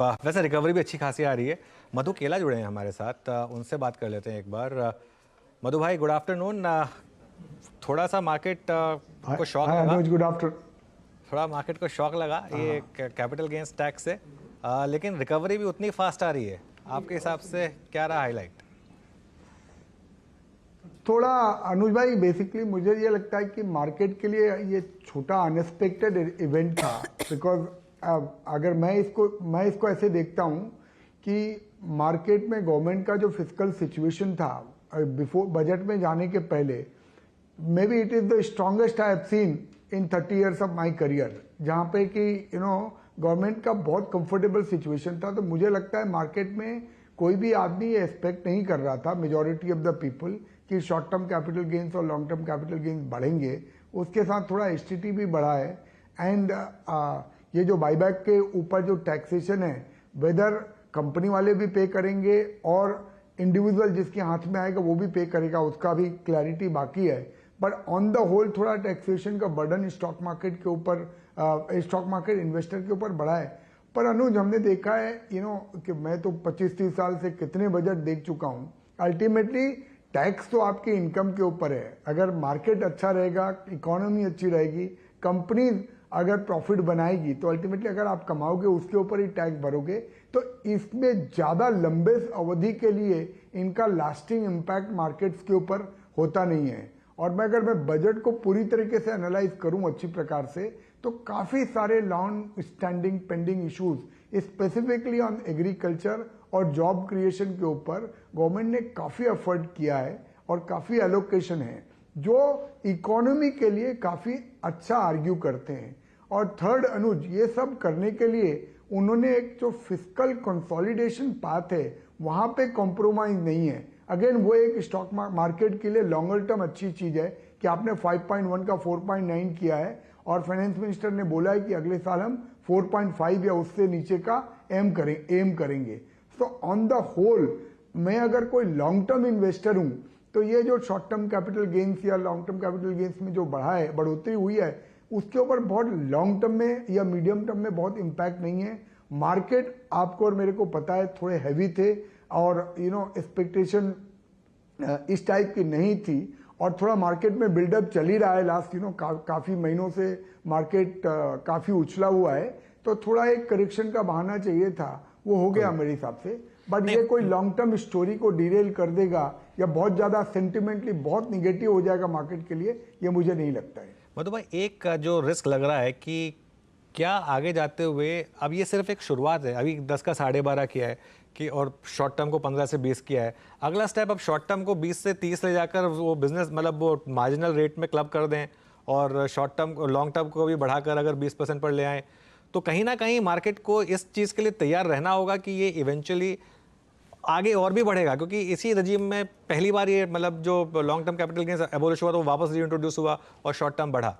वैसे रिकवरी भी अच्छी खासी आ रही है। मधु केला जुड़े हैं हमारे साथ, उनसे बात कर लेते हैं एक बार। मधु भाई, गुड आफ्टरनून। थोड़ा सा मार्केट को शॉक हाय लगा। अनुज, गुड आफ्टरनून। थोड़ा मार्केट को शॉक लगा ये कैपिटल गेंस टैक्स से, लेकिन रिकवरी भी उतनी फास्ट आ रही है। आपके हिसाब से क्या रहा हाईलाइट? थोड़ा अनुज भाई, बेसिकली मुझे ये लगता है कि मार्केट के लिए ये छोटा अनएक्सपेक्टेड इवेंट था। बिकॉज अगर मैं इसको ऐसे देखता हूँ कि मार्केट में गवर्नमेंट का जो फिजिकल सिचुएशन था बिफोर बजट में जाने के पहले, may be it is the strongest I have seen in 30 years of my career, जहाँ पे कि गवर्नमेंट का बहुत कंफर्टेबल सिचुएशन था। तो मुझे लगता है मार्केट में कोई भी आदमी ये एक्सपेक्ट नहीं कर रहा था, मेजॉरिटी ऑफ द पीपल, कि शॉर्ट टर्म कैपिटल गेन्स और लॉन्ग टर्म कैपिटल गेन्स बढ़ेंगे। उसके साथ थोड़ा एसटीटी भी बढ़ा है। एंड ये जो बाईबैक के ऊपर जो टैक्सेशन है, वेदर कंपनी वाले भी पे करेंगे और इंडिविजुअल जिसके हाथ में आएगा वो भी पे करेगा, उसका भी क्लैरिटी बाकी है। बट ऑन द होल थोड़ा टैक्सेशन का बर्डन स्टॉक मार्केट के ऊपर, स्टॉक मार्केट इन्वेस्टर के ऊपर बढ़ा है। पर अनुज, हमने देखा है कि मैं तो 25-30 साल से कितने बजट देख चुका हूँ। अल्टीमेटली टैक्स तो आपकी इनकम के ऊपर है। अगर मार्केट अच्छा रहेगा, इकोनॉमी अच्छी रहेगी, कंपनी अगर प्रॉफिट बनाएगी, तो अल्टीमेटली अगर आप कमाओगे उसके ऊपर ही टैक्स भरोगे। तो इसमें ज़्यादा लंबे अवधि के लिए इनका लास्टिंग इम्पैक्ट मार्केट्स के ऊपर होता नहीं है। और अगर मैं बजट को पूरी तरीके से एनालाइज करूं अच्छी प्रकार से, तो काफ़ी सारे long standing pending issues specifically on agriculture और जॉब क्रिएशन के ऊपर गवर्नमेंट ने काफ़ी एफर्ट किया है और काफ़ी एलोकेशन है, जो इकोनॉमी के लिए काफ़ी अच्छा आर्ग्यू करते हैं। और थर्ड अनुज, ये सब करने के लिए उन्होंने एक जो फिस्कल कंसोलिडेशन पाथ है वहाँ पे कॉम्प्रोमाइज नहीं है। अगेन वो एक स्टॉक मार्केट के लिए लॉन्गर टर्म अच्छी चीज़ है कि आपने 5.1 का 4.9 किया है, और फाइनेंस मिनिस्टर ने बोला है कि अगले साल हम 4.5 या उससे नीचे का एम करेंगे। तो ऑन द होल मैं अगर कोई लॉन्ग टर्म इन्वेस्टर हूं, तो ये जो शॉर्ट टर्म कैपिटल गेन्स या लॉन्ग टर्म कैपिटल गेन्स में जो बढ़ोतरी हुई है, उसके ऊपर बहुत लॉन्ग टर्म में या मीडियम टर्म में बहुत इम्पैक्ट नहीं है। मार्केट आपको और मेरे को पता है थोड़े हैवी थे, और एक्सपेक्टेशन इस टाइप की नहीं थी, और थोड़ा मार्केट में बिल्डअप चल ही रहा है लास्ट काफ़ी महीनों से। मार्केट काफ़ी उछला हुआ है, तो थोड़ा एक करेक्शन का बहाना चाहिए था, वो हो गया मेरे हिसाब से। बट ये कोई लॉन्ग टर्म स्टोरी को डिरेल कर देगा या बहुत ज़्यादा सेंटिमेंटली बहुत निगेटिव हो जाएगा मार्केट के लिए, ये मुझे नहीं लगता है। मधु भाई, एक जो रिस्क लग रहा है कि क्या आगे जाते हुए, अब ये सिर्फ एक शुरुआत है, अभी 10 का 12.5 किया है कि, और शॉर्ट टर्म को 15 से 20 किया है। अगला स्टेप अब शॉर्ट टर्म को 20 से 30 ले जाकर वो बिजनेस, मतलब वो मार्जिनल रेट में क्लब कर दें, और शॉर्ट टर्म लॉन्ग टर्म को भी बढ़ाकर अगर 20% पर ले आएँ, तो कहीं ना कहीं मार्केट को इस चीज़ के लिए तैयार रहना होगा कि ये इवेंचुअली आगे और भी बढ़ेगा। क्योंकि इसी रजीम में पहली बार ये, मतलब जो long term capital gains abolish हुआ तो वापस रीइंट्रोड्यूस हुआ और शॉर्ट टर्म बढ़ा।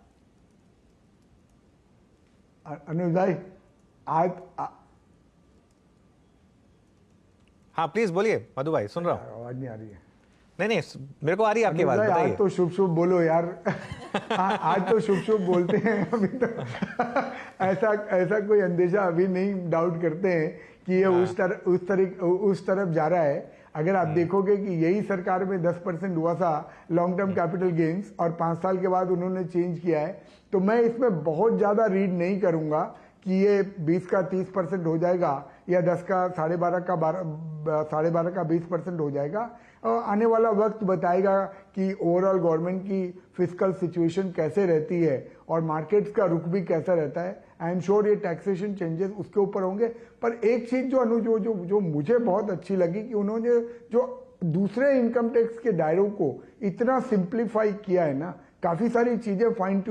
अनुज भाई, आज हाँ प्लीज बोलिए मधु भाई, सुन रहा हूँ। आवाज नहीं आ रही है? नहीं, मेरे को आ रही है आपकी आवाज, बताइए। आज तो शुभ शुभ बोलो यार। आज तो शुभ शुभ बोलते हैं। अभी तो ऐसा कोई अंदेशा अभी नहीं डाउट करते हैं कि ये उस तरफ जा रहा है। अगर आप देखोगे कि यही सरकार में 10% हुआ था लॉन्ग टर्म कैपिटल गेन्स, और 5 साल के बाद उन्होंने चेंज किया है, तो मैं इसमें बहुत ज़्यादा रीड नहीं करूँगा कि ये 20 का 30% हो जाएगा या 10 का 12.5 का 20% हो जाएगा। आने वाला वक्त बताएगा कि ओवरऑल गवर्नमेंट की फिजिकल सिचुएशन कैसे रहती है और मार्केट्स का रुख भी कैसा रहता है। आई एम श्योर ये टैक्सेशन चेंजेस उसके ऊपर होंगे। पर एक चीज़ जो मुझे बहुत अच्छी लगी कि उन्होंने जो दूसरे इनकम टैक्स के दायरों को इतना सिंप्लीफाई किया है ना, काफ़ी सारी चीज़ें फाइन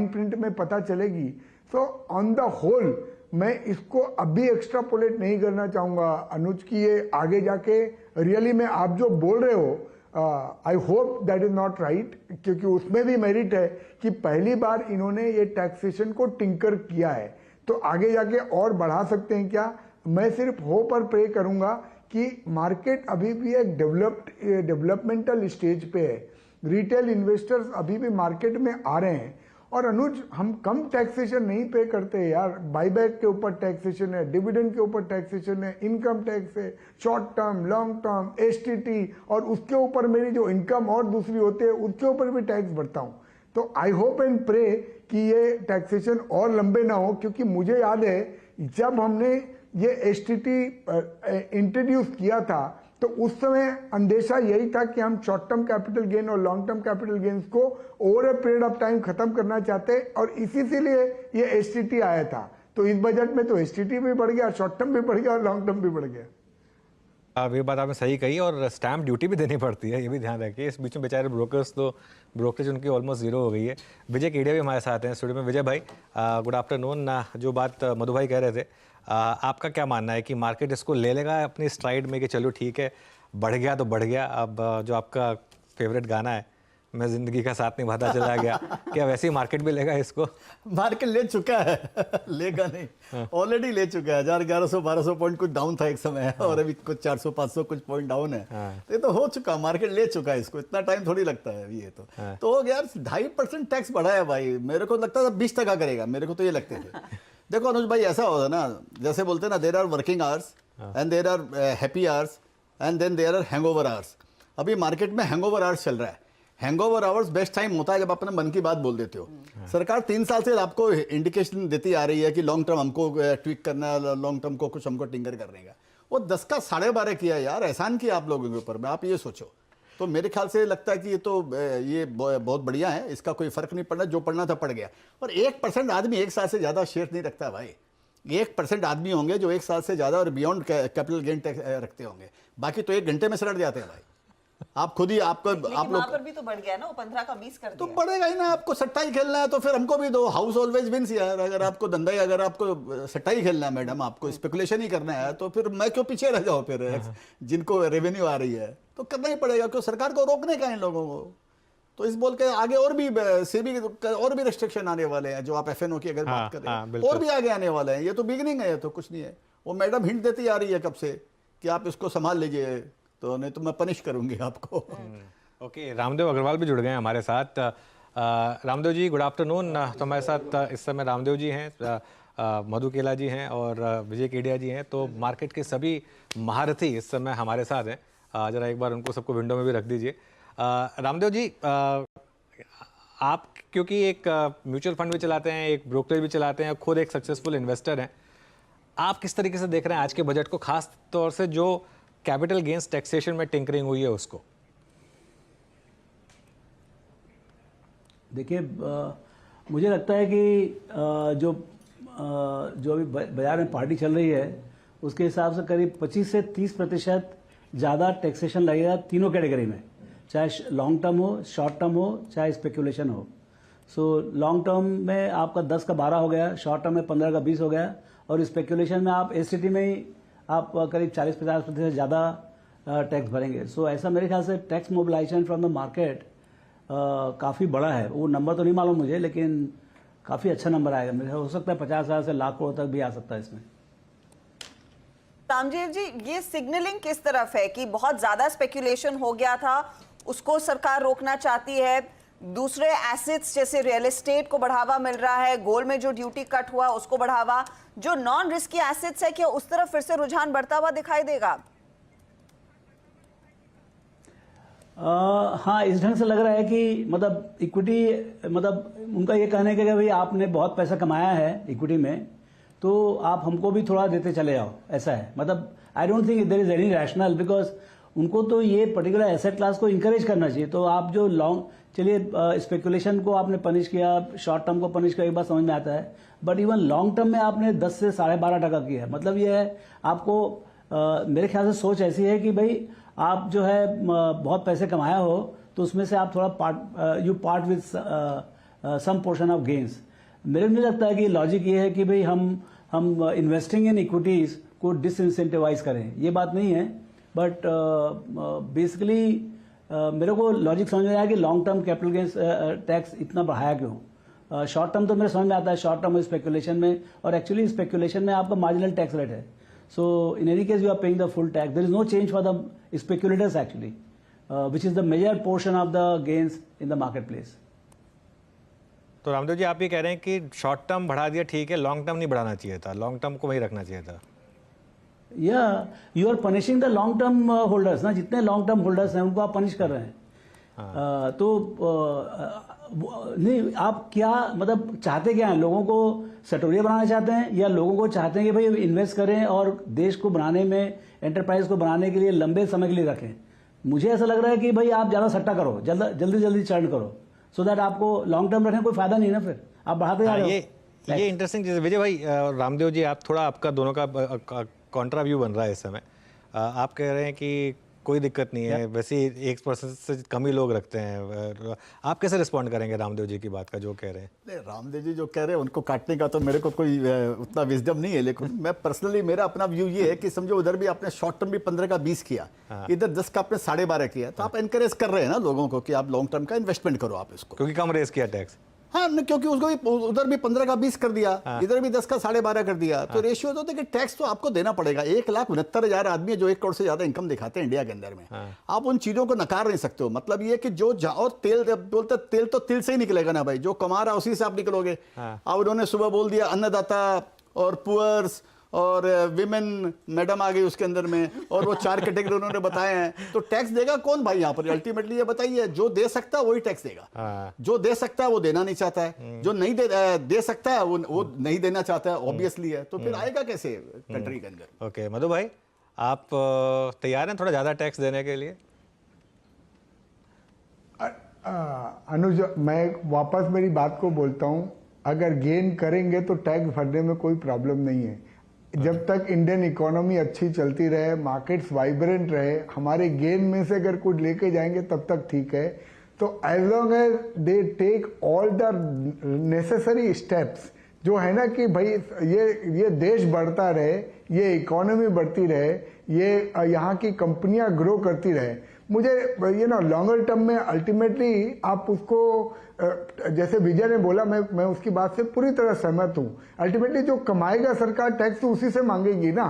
प्रिंट में पता चलेगी। सो ऑन द होल मैं इसको अभी एक्स्ट्रापोलेट नहीं करना चाहूँगा अनुज की ये आगे जाके रियली में आप जो बोल रहे हो, I hope that is not right, क्योंकि उसमें भी मेरिट है कि पहली बार इन्होंने ये टैक्सेशन को टिंकर किया है, तो आगे जाके और बढ़ा सकते हैं क्या। मैं सिर्फ होप और प्रे करूँगा कि मार्केट अभी भी एक डेवलपमेंटल स्टेज पे है। रिटेल इन्वेस्टर्स अभी भी मार्केट में आ रहे हैं, और अनुज, हम कम टैक्सेशन नहीं पे करते यार। बाईबैक के ऊपर टैक्सेशन है, डिविडेंड के ऊपर टैक्सेशन है, इनकम टैक्स है, short term, long term, STT, और उसके ऊपर मेरी जो इनकम और दूसरी होती है उसके ऊपर भी टैक्स भरता हूँ। तो आई होप एंड प्रे कि ये टैक्सेशन और लंबे ना हो, क्योंकि मुझे याद है जब हमने ये एसटीटी इंट्रोड्यूस किया था तो उस समय अंदेशा यही था कि हम शॉर्ट टर्म कैपिटल गेन और लॉन्ग टर्म कैपिटल गेन्स को over a period of time खत्म करना चाहते, और इसी से लिए ये एसटीटी आया था। तो इस बजट में तो एसटीटी भी बढ़ गया, शॉर्ट टर्म भी बढ़ गया और लॉन्ग टर्म भी बढ़ गया। ये बात आपने सही कही, और स्टैम्प ड्यूटी भी देनी पड़ती है, ये भी ध्यान रखिए। इस बीच में बेचारे ब्रोकर्स, तो ब्रोकरेज उनकी ऑलमोस्ट जीरो हो गई है। विजय केडिया भी हमारे साथ हैं स्टूडियो में। विजय भाई, गुड आफ्टरनून। जो बात मधु भाई कह रहे थे, आपका क्या मानना है कि मार्केट इसको ले लेगा अपनी स्ट्राइड में कि चलो ठीक है, बढ़ गया तो बढ़ गया, अब जो आपका फेवरेट गाना है, मैं जिंदगी का साथ निभाता चला गया, क्या वैसे ही मार्केट भी लेगा इसको? मार्केट ले चुका है लेगा नहीं, ऑलरेडी ले चुका है। 1100-1200 पॉइंट कुछ डाउन था एक समय, और अभी कुछ 400-500 कुछ पॉइंट डाउन है। तो ये तो हो चुका, मार्केट ले चुका है इसको, इतना टाइम थोड़ी लगता है अभी। ये तो हो गया यार। 2.5% टैक्स बढ़ा है भाई, मेरे को लगता था 20% करेगा, मेरे को तो ये लगते थे। देखो अनुज भाई, ऐसा होता है ना, जैसे बोलते हैं ना, there are working hours and there are happy hours and then there are hangover hours. अभी मार्केट में हैंगओवर आवर्स चल रहा है। हैंगओवर आवर्स बेस्ट टाइम होता है जब अपने मन की बात बोल देते हो। सरकार 3 साल से आपको इंडिकेशन देती आ रही है कि लॉन्ग टर्म हमको ट्विक करना है, लॉन्ग टर्म को कुछ हमको टिंकर करने का। वो 10 का 12.5 किया यार, एहसान किया आप लोगों के ऊपर में, आप ये सोचो। तो मेरे ख्याल से लगता है कि ये बहुत बढ़िया है, इसका कोई फर्क नहीं पड़ना, जो पड़ना था पड़ गया। और 1% आदमी 1 साल से ज़्यादा शेयर नहीं रखता भाई। 1% आदमी होंगे जो 1 साल से ज़्यादा और बियॉन्ड कैपिटल गेन टैक्स रखते होंगे, बाकी तो 1 घंटे में सलट जाते हैं भाई। आप खुद ही आप लोग पर भी तो बढ़ गया ना, वो 15 का 20 कर दिया। तो बढ़ेगा ही ना। आपको सट्टा ही खेलना है तो फिर हमको भी दो, हाउस ऑलवेज विंस यार। अगर आपको धंधा ही, अगर आपको सट्टा ही खेलना है मैडम, आपको स्पेकुलेशन ही करना है, तो फिर मैं क्यों पीछे रह जाऊँ? फिर जिनको रेवेन्यू आ रही है तो करना ही पड़ेगा, क्यों सरकार को रोकने का इन लोगों को। तो इस बोल के आगे और भी सेबी और भी रिस्ट्रिक्शन आने वाले हैं, जो आप एफएनओ की अगर बात करें, और भी आगे आने वाले हैं। ये तो बिगिनिंग है, ये तो कुछ नहीं है। वो मैडम हिंट देती आ रही है कब से कि आप इसको संभाल लीजिए, तो नहीं तो मैं पनिश करूंगी आपको। ओके, रामदेव अग्रवाल भी जुड़ गए हैं हमारे साथ। Ramdev ji, good afternoon. तो हमारे साथ इस समय रामदेव जी हैं, मधु केला जी हैं और विजय केडिया जी हैं। तो मार्केट के सभी महारथी इस समय हमारे साथ हैं। जरा एक बार उनको सबको विंडो में भी रख दीजिए। रामदेव जी, आप क्योंकि एक म्यूचुअल फंड भी चलाते हैं, एक ब्रोकरेज भी चलाते हैं, खुद एक सक्सेसफुल इन्वेस्टर हैं, आप किस तरीके से देख रहे हैं आज के बजट को, खास तौर से जो कैपिटल गेन्स टैक्सेशन में टिंकरिंग हुई है उसको? देखिए, मुझे लगता है कि जो अभी बाजार में पार्टी चल रही है उसके हिसाब से करीब 25 से 30% ज़्यादा टैक्सेशन लगेगा तीनों कैटेगरी में, चाहे लॉन्ग टर्म हो, शॉर्ट टर्म हो, चाहे स्पेकुलेशन हो। सो लॉन्ग टर्म में आपका 10 का 12 हो गया, शॉर्ट टर्म में 15 का 20 हो गया, और स्पेकुलेशन में आप एसटीटी में ही आप करीब 40-50% ज़्यादा टैक्स भरेंगे। सो ऐसा मेरे ख्याल से tax mobilisation from the market काफ़ी बड़ा है। वो नंबर तो नहीं मालूम मुझे, लेकिन काफ़ी अच्छा नंबर आएगा मेरे, हो सकता है 50,000 से लाख करोड़ तक भी आ सकता है इसमें। रामदेव जी, ये सिग्नलिंग किस तरफ है कि बहुत ज्यादा स्पेकुलेशन हो गया था, उसको सरकार रोकना चाहती है, दूसरे एसेट्स जैसे रियल एस्टेट को बढ़ावा मिल रहा है, गोल्ड में जो ड्यूटी कट हुआ उसको बढ़ावा, जो नॉन रिस्की एसेट्स है, क्या उस तरफ फिर से रुझान बढ़ता हुआ दिखाई देगा? हाँ, इस ढंग से लग रहा है कि मतलब इक्विटी, मतलब उनका ये कहने का कि भाई आपने बहुत पैसा कमाया है इक्विटी में, तो आप हमको भी थोड़ा देते चले जाओ, ऐसा है। मतलब I don't think there is any rational, because उनको तो ये पर्टिकुलर एसेट क्लास को इंकरेज करना चाहिए। तो आप जो लॉन्ग, चलिए स्पेकुलेशन को आपने पनिश किया, शॉर्ट टर्म को पनिश किया, एक बात समझ में आता है, बट इवन लॉन्ग टर्म में आपने 10 से 12.5% किया है। मतलब ये है, आपको मेरे ख्याल से सोच ऐसी है कि भाई आप जो है बहुत पैसे कमाया हो तो उसमें से आप थोड़ा you part with some portion of gains. मेरे को नहीं लगता है कि लॉजिक ये है कि भाई हम इन्वेस्टिंग इन इक्विटीज को डिसइंसेंटिवाइज करें, ये बात नहीं है। बट बेसिकली मेरे को लॉजिक समझ में आया कि long term capital gains tax इतना बढ़ाया क्यों। शॉर्ट टर्म तो मेरे समझ में आता है, शॉर्ट टर्म स्पेकुलेशन में, और एक्चुअली स्पेकुलेशन में आपका मार्जिनल टैक्स रेट है। So in any case, you are paying the full tax. There is no change for the speculators actually, which is the major portion of the gains in the marketplace. तो रामदेव जी आप ये कह रहे हैं कि short term बढ़ा दिया ठीक है, लॉन्ग टर्म नहीं बढ़ाना चाहिए था, लॉन्ग टर्म को वही रखना चाहिए था। या you are punishing the long term holders ना, जितने लॉन्ग टर्म होल्डर्स हैं उनको आप पनिश कर रहे हैं। नहीं, आप क्या मतलब चाहते क्या हैं? लोगों को सटोरिया बनाना चाहते हैं या लोगों को चाहते हैं कि भाई इन्वेस्ट करें और देश को बनाने में, एंटरप्राइज को बनाने के लिए लंबे समय के लिए रखें? मुझे ऐसा लग रहा है कि भाई आप ज़्यादा सट्टा करो, जल्दी जल्दी चर्न करो, सो दैट आपको लॉन्ग टर्म रखने कोई फायदा नहीं ना, फिर आप बढ़ाते जा रहे हो। ये इंटरेस्टिंग चीज़ है विजय भाई। रामदेव जी आप थोड़ा, आपका दोनों का कॉन्ट्रा व्यू बन रहा है इस समय। आप कह रहे हैं कि कोई दिक्कत नहीं है, वैसे 1% से कम ही लोग रखते हैं। आप कैसे रिस्पॉन्ड करेंगे रामदेव जी की बात का जो कह रहे हैं? नहीं, रामदेव जी जो कह रहे हैं उनको काटने का तो मेरे को कोई उतना विजडम नहीं है, लेकिन मैं पर्सनली मेरा अपना व्यू ये है कि समझो उधर भी आपने शॉर्ट टर्म भी 15 का 20 किया, इधर 10 का आपने 12.5 किया, तो आप एनकरेज कर रहे हैं ना लोगों को कि आप लॉन्ग टर्म का इन्वेस्टमेंट करो आप इसको, क्योंकि कम रेस किया टैक्स। हाँ, क्योंकि उसको भी उधर भी 15 का 20 कर दिया, इधर भी 10 का 12.5 कर दिया, तो रेशियो तो देखिए टैक्स तो आपको देना पड़ेगा। 1,69,000 आदमी जो 1 करोड़ से ज्यादा इनकम दिखाते हैं इंडिया के अंदर में, आप उन चीजों को नकार नहीं सकते हो। मतलब ये कि जो और तेल बोलते, तेल तो तिल से ही निकलेगा ना भाई, जो कमा रहा उसी से आप निकलोगे। अब उन्होंने सुबह बोल दिया अन्नदाता और पुअर्स और विमेन, मैडम आ गई उसके अंदर में, और वो 4 कैटेगरी उन्होंने बताए हैं, तो टैक्स देगा कौन भाई यहाँ पर? अल्टीमेटली ये बताइए, जो दे सकता है वही टैक्स देगा, जो दे सकता है वो देना नहीं चाहता है, जो नहीं दे सकता है वो नहीं देना चाहता है, ऑब्वियसली है, तो फिर आएगा कैसे कंट्री के अंदर? ओके मधु भाई, आप तैयार हैं थोड़ा ज़्यादा टैक्स देने के लिए? अनुज, मैं वापस मेरी बात को बोलता हूँ, अगर गेन करेंगे तो टैक्स भरने में कोई प्रॉब्लम नहीं है। जब तक इंडियन इकोनॉमी अच्छी चलती रहे, मार्केट्स वाइब्रेंट रहे, हमारे गेन में से अगर कुछ लेके जाएंगे तब तक ठीक है। तो as long as they take all the necessary steps, जो है ना कि भाई ये देश बढ़ता रहे, ये इकोनॉमी बढ़ती रहे, ये यहाँ की कंपनियां ग्रो करती रहे, मुझे लॉन्गर टर्म में अल्टीमेटली आप उसको जैसे विजय ने बोला, मैं उसकी बात से पूरी तरह सहमत हूँ। अल्टीमेटली जो कमाएगा सरकार टैक्स तो उसी से मांगेगी ना।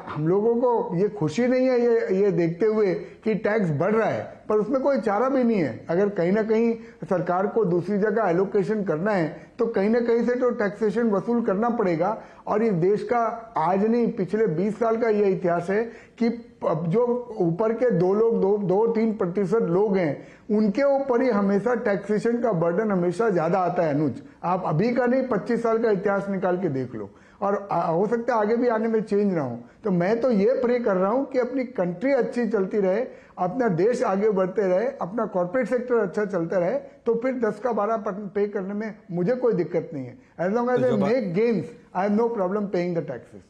हम लोगों को ये खुशी नहीं है ये देखते हुए कि टैक्स बढ़ रहा है, पर उसमें कोई चारा भी नहीं है। अगर कहीं ना कहीं सरकार को दूसरी जगह एलोकेशन करना है तो कहीं ना कहीं से तो टैक्सेशन वसूल करना पड़ेगा। और इस देश का आज नहीं पिछले 20 साल का ये इतिहास है कि जो ऊपर के 2-3% लोग हैं उनके ऊपर ही हमेशा टैक्सेशन का बर्डन हमेशा ज्यादा आता है। अनुज, आप अभी का नहीं 25 साल का इतिहास निकाल के देख लो, और हो सकता है आगे भी आने में चेंज ना हो। तो मैं तो ये प्रे कर रहा हूं कि अपनी कंट्री अच्छी चलती रहे, अपना देश आगे बढ़ते रहे, अपना कॉर्पोरेट सेक्टर अच्छा चलता रहे, तो फिर 10 का 12% पे करने में मुझे कोई दिक्कत नहीं है। As long as I make gains I have no problem paying the taxes.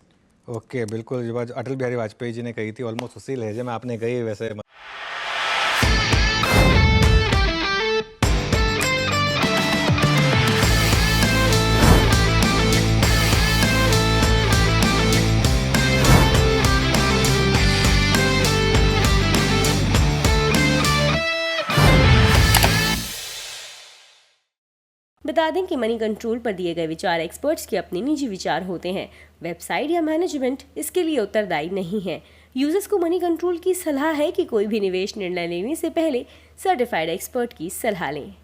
Okay, बिल्कुल जो बात अटल बिहारी वाजपेयी जी ने कही थी ऑलमोस्ट उसी लहजे में आपने कही वैसे। बता दें कि मनी कंट्रोल पर दिए गए विचार एक्सपर्ट्स के अपने निजी विचार होते हैं। वेबसाइट या मैनेजमेंट इसके लिए उत्तरदायी नहीं है। यूजर्स को मनी कंट्रोल की सलाह है कि कोई भी निवेश निर्णय लेने से पहले सर्टिफाइड एक्सपर्ट की सलाह लें।